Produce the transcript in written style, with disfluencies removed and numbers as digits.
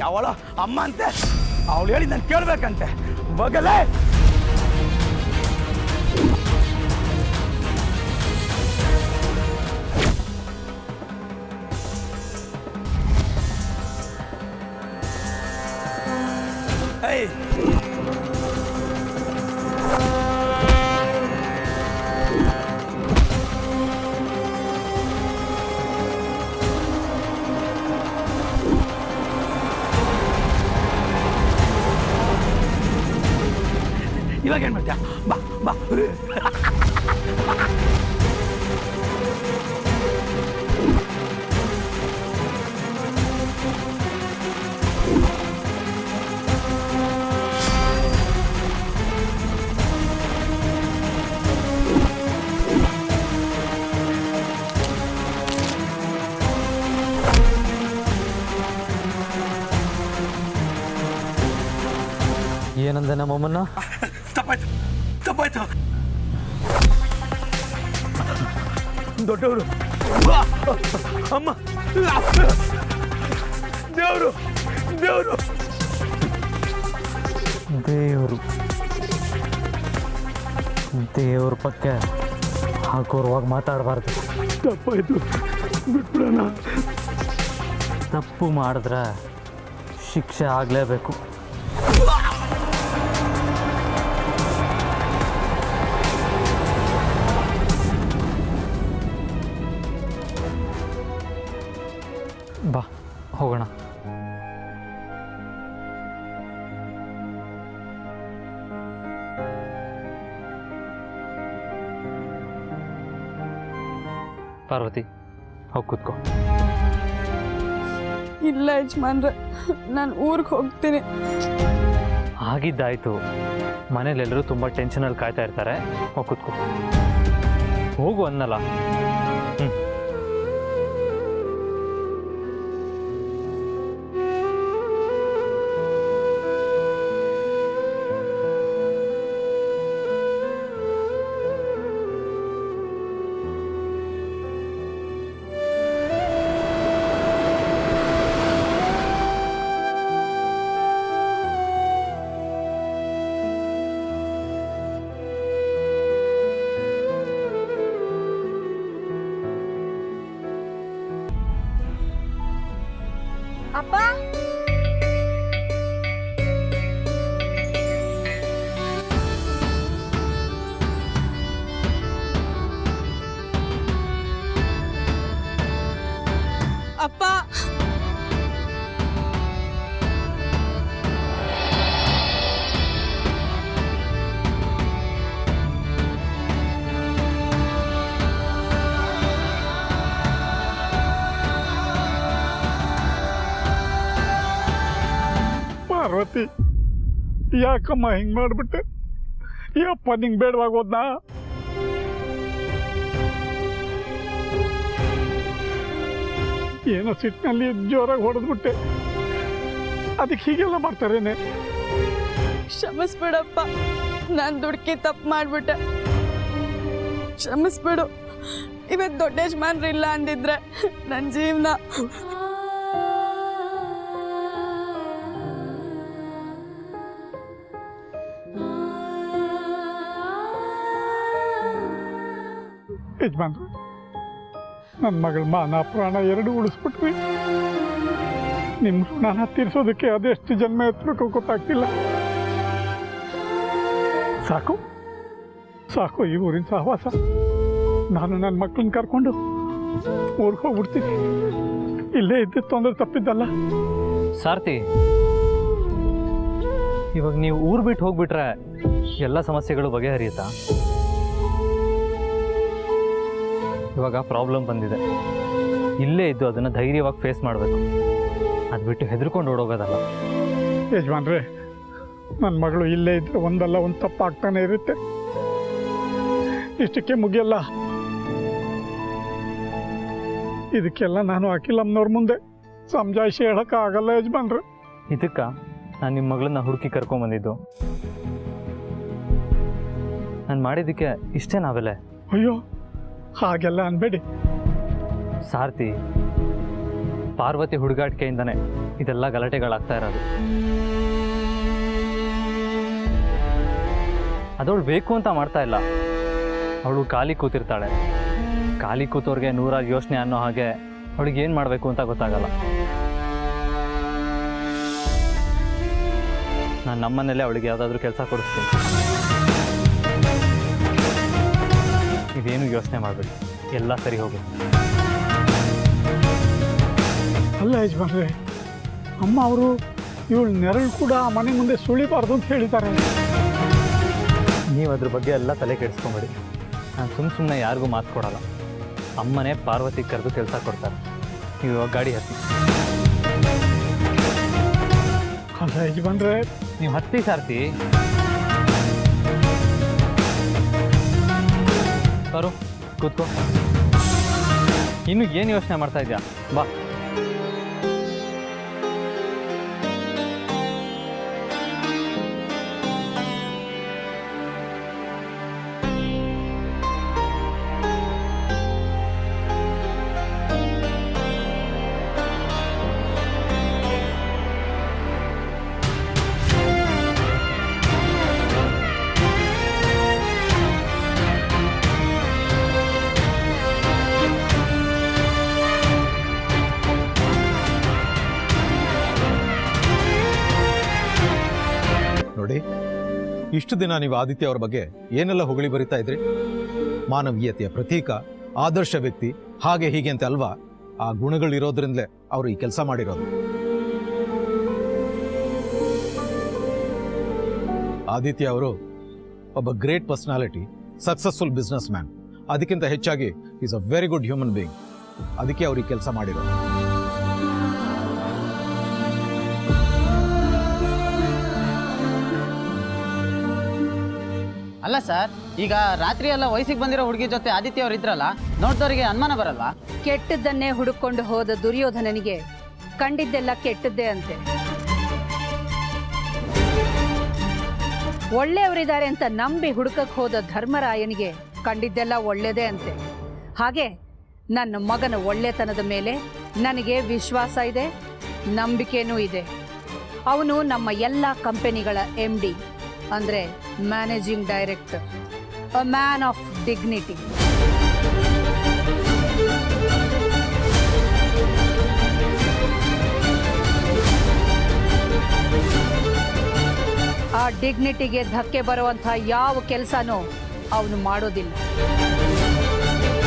ಅವಳ ಅಮ್ಮ ಅಂತೆ, ಅವಳು ಹೇಳಿ ನಾನು ಕೇಳಬೇಕಂತೆ. ಬಗಲೇ ಏಯ್ ಇವಾಗ ಏನು ಮಾಡ್ತೀಯ? ಬಾ ಬಾ. ಏನಂದ ನಮ್ಮಮ್ಮನ್ನ? ತಪ್ಪಾಯ್ತು ತಪ್ಪಾಯ್ತು. ದೊಡ್ಡವರು ಅಮ್ಮ, ದೇವರು ದೇವರು ದೇವರು ದೇವ್ರ ಪಕ್ಕ ಹಾಕೋರುವಾಗ ಮಾತಾಡಬಾರ್ದು. ತಪ್ಪಾಯ್ತು, ಬಿಟ್ಬಿಡೋಣ. ತಪ್ಪು ಮಾಡಿದ್ರೆ ಶಿಕ್ಷೆ ಆಗಲೇಬೇಕು. ಬಾ ಹೋಗೋಣ. ಪಾರ್ವತಿ ಹೋಗಿ ಕೂತ್ಕೋ. ಇಲ್ಲ ಯಜಮಾನ್ರೆ, ನಾನು ಊರಿಗೆ ಹೋಗ್ತೀನಿ. ಆಗಿದ್ದಾಯ್ತು. ಮನೇಲೆಲ್ಲರೂ ತುಂಬ ಟೆನ್ಷನಲ್ಲಿ ಕಾಯ್ತಾ ಇರ್ತಾರೆ. ಹೋಗಿ ಕೂತ್ಕೋ. ಹೋಗು ಅನ್ನಲ್ಲ. ಅಪ್ಪ, ಅಪ್ಪ, ಪಾರ್ವತಿ, ಯಾಕಮ್ಮ ಹಿಂಗೆ ಮಾಡಿಬಿಟ್ಟೆ? ಯಪ್ಪ ನಿಂಗೆ ಬೇಡವಾಗೋದ್ನಾ? ಏನೋ ಸಿಟ್ಟಿನಲ್ಲಿ ಜೋರಾಗಿ ಹೊಡೆದ್ಬಿಟ್ಟೆ. ಅದಕ್ಕೆ ಹೀಗೆಲ್ಲ ಮಾಡ್ತಾರೇನೆ? ಕ್ಷಮಿಸ್ಬಿಡಪ್ಪ, ನಾನು ದುಡ್ಕಿ ತಪ್ಪು ಮಾಡಿಬಿಟ್ಟೆ. ಕ್ಷಮಿಸ್ಬಿಡು. ಇವತ್ತು ದೊಡ್ಡ ಯಜಮಾನ್ರು ಇಲ್ಲ ಅಂದಿದ್ರೆ ನನ್ನ ಜೀವನ. ಯಜಮಾನ್ರು, ನನ್ನ ಮಗಳ ಮಾನ ಪ್ರಾಣ ಎರಡು ಉಳಿಸ್ಬಿಟ್ವಿ. ನಿಮ್ಮ ಋಣನ ತೀರಿಸೋದಕ್ಕೆ ಅದೆಷ್ಟು ಜನ್ಮ ಎತ್ತಬೇಕು ಗೊತ್ತಾಗ್ತಿಲ್ಲ. ಸಾಕು ಸಾಕು ಈ ಊರಿನ ಸಹವಾಸ. ನಾನು ನನ್ನ ಮಕ್ಕಳನ್ನ ಕರ್ಕೊಂಡು ಊರಿಗೆ ಹೋಗ್ಬಿಡ್ತೀನಿ. ಇಲ್ಲೇ ಇದ್ದ ತೊಂದರೆ ತಪ್ಪಿದ್ದಲ್ಲ. ಸಾರ್ಥಿ, ಇವಾಗ ನೀವು ಊರು ಬಿಟ್ಟು ಹೋಗ್ಬಿಟ್ರೆ ಎಲ್ಲ ಸಮಸ್ಯೆಗಳು ಬಗೆಹರಿಯುತ್ತಾ? ಇವಾಗ ಪ್ರಾಬ್ಲಮ್ ಬಂದಿದೆ. ಇಲ್ಲೇ ಇದ್ದು ಅದನ್ನು ಧೈರ್ಯವಾಗಿ ಫೇಸ್ ಮಾಡಬೇಕು. ಅದು ಬಿಟ್ಟು ಹೆದರ್ಕೊಂಡು ಓಡೋಗೋದಲ್ಲ. ಯಜಮಾನ್ರೆ, ನನ್ನ ಮಗಳು ಇಲ್ಲೇ ಇದ್ರೆ ಒಂದಲ್ಲ ಒಂದು ತಪ್ಪಾಗ್ತಾನೆ ಇರುತ್ತೆ. ಇಷ್ಟಕ್ಕೆ ಮುಗಿಯಲ್ಲ. ಇದಕ್ಕೆಲ್ಲ ನಾನು ಅಖಿಲಮ್ಮನವ್ರ ಮುಂದೆ ಸಮಜಾಯಿಷಿ ಹೇಳೋಕ್ಕಾಗಲ್ಲ ಯಜಮಾನ್ರೆ. ಇದಕ್ಕೆ ನಾನು ನಿಮ್ಮ ಮಗಳನ್ನ ಹುಡುಕಿ ಕರ್ಕೊಂಬಂದಿದ್ದು. ನಾನು ಮಾಡಿದ್ದಕ್ಕೆ ಇಷ್ಟೇ ನಾವೆಲ್ಲ. ಅಯ್ಯೋ, ಹಾಗೆಲ್ಲ ಅನ್ಬೇಡಿ. ಸಾರ್ಥಿ, ಪಾರ್ವತಿ ಹುಡುಗಾಟಿಕೆಯಿಂದನೇ ಇದೆಲ್ಲ ಗಲಾಟೆಗಳಾಗ್ತಾ ಇರೋದು. ಅದವಳು ಬೇಕು ಅಂತ ಮಾಡ್ತಾ ಇಲ್ಲ. ಅವಳು ಖಾಲಿ ಕೂತಿರ್ತಾಳೆ. ಖಾಲಿ ಕೂತವ್ರಿಗೆ ನೂರಾರು ಯೋಚನೆ ಅನ್ನೋ ಹಾಗೆ ಅವಳಿಗೆ ಏನು ಮಾಡಬೇಕು ಅಂತ ಗೊತ್ತಾಗಲ್ಲ. ನಾನು ನಮ್ಮನೇಲೆ ಅವಳಿಗೆ ಯಾವುದಾದ್ರೂ ಕೆಲಸ ಕೊಡಿಸ್ತೀನಿ. ಇದೇನು ಯೋಚನೆ ಮಾಡಬೇಡಿ, ಎಲ್ಲ ಸರಿ ಹೋಗುತ್ತೆ. ಅಲ್ಲ ಯಜಮಾನ್ರೆ, ಅಮ್ಮ ಅವರು ಇವಳು ನೆರಳು ಕೂಡ ಮನೆ ಮುಂದೆ ಸುಳಿಬಾರ್ದು ಅಂತ ಹೇಳಿದ್ದಾರೆ. ನೀವು ಅದ್ರ ಬಗ್ಗೆ ಎಲ್ಲ ತಲೆ ಕೆಡಿಸ್ಕೊಂಬೇಡಿ. ನಾನು ಸುಮ್ಮನೆ ಯಾರಿಗೂ ಮಾತು ಕೊಡಲ್ಲ. ಅಮ್ಮನೇ ಪಾರ್ವತಿ ಕರೆದು ಕೆಲಸ ಕೊಡ್ತಾರೆ. ನೀವು ಇವಾಗ ಗಾಡಿ ಹತ್ತಿ. ಅಲ್ಲ ಯಜಮಾನ್ರೆ, ನೀವು ಹತ್ತಿ ಸಾರ್ತಿ. ಬರು, ಕೂತ್ಕೋ. ಇನ್ನು ಏನು ಯೋಚನೆ ಮಾಡ್ತಾ ಇದೆಯಾ? ಬಾ. ನೋಡಿ, ಇಷ್ಟು ದಿನ ನೀವು ಆದಿತ್ಯ ಅವ್ರ ಬಗ್ಗೆ ಏನೆಲ್ಲ ಹೊಗಳಿ ಬರಿತಾ ಇದ್ರಿ? ಮಾನವೀಯತೆಯ ಪ್ರತೀಕ, ಆದರ್ಶ ವ್ಯಕ್ತಿ, ಹಾಗೆ ಹೀಗೆ ಅಂತ ಅಲ್ವಾ? ಆ ಗುಣಗಳಿರೋದ್ರಿಂದಲೇ ಅವರು ಈ ಕೆಲಸ ಮಾಡಿರೋದು. ಆದಿತ್ಯ ಅವರು ಒಬ್ಬ great personality, successful business man. ಅದಕ್ಕಿಂತ ಹೆಚ್ಚಾಗಿ is a very good human being. ಅದಕ್ಕೆ ಅವ್ರು ಈ ಕೆಲಸ ಮಾಡಿರೋದು. ಅಲ್ಲ ಸರ್, ಈಗ ರಾತ್ರಿ ಎಲ್ಲ ವಯಸ್ಸಿಗೆ ಬಂದಿರೋ ಹುಡುಗಿ ಜೊತೆ ಆದಿತ್ಯ ಅವ್ರು ಇದ್ರಲ್ಲ, ನೋಡಿದವರಿಗೆ ಅನುಮಾನ ಬರಲ್ವಾ? ಕೆಟ್ಟದ್ದನ್ನೇ ಹುಡುಕೊಂಡು ಹೋದ ದುರ್ಯೋಧನನಿಗೆ ಕಂಡಿದ್ದೆಲ್ಲ ಕೆಟ್ಟದ್ದೇ ಅಂತೆ. ಒಳ್ಳೆಯವರಿದ್ದಾರೆ ಅಂತ ನಂಬಿ ಹುಡುಕಕ್ಕೆ ಹೋದ ಧರ್ಮರಾಯನಿಗೆ ಕಂಡಿದ್ದೆಲ್ಲ ಒಳ್ಳೆಯದೇ ಅಂತೆ. ಹಾಗೆ ನನ್ನ ಮಗನ ಒಳ್ಳೆತನದ ಮೇಲೆ ನನಗೆ ವಿಶ್ವಾಸ ಇದೆ, ನಂಬಿಕೆನೂ ಇದೆ. ಅವನು ನಮ್ಮ ಎಲ್ಲ ಕಂಪನಿಗಳ MD ಅಂದರೆ managing director, a man of dignity. ಆ ಡಿಗ್ನಿಟಿಗೆ ಧಕ್ಕೆ ಬರುವಂಥ ಯಾವ ಕೆಲಸನೂ ಅವನು ಮಾಡೋದಿಲ್ಲ.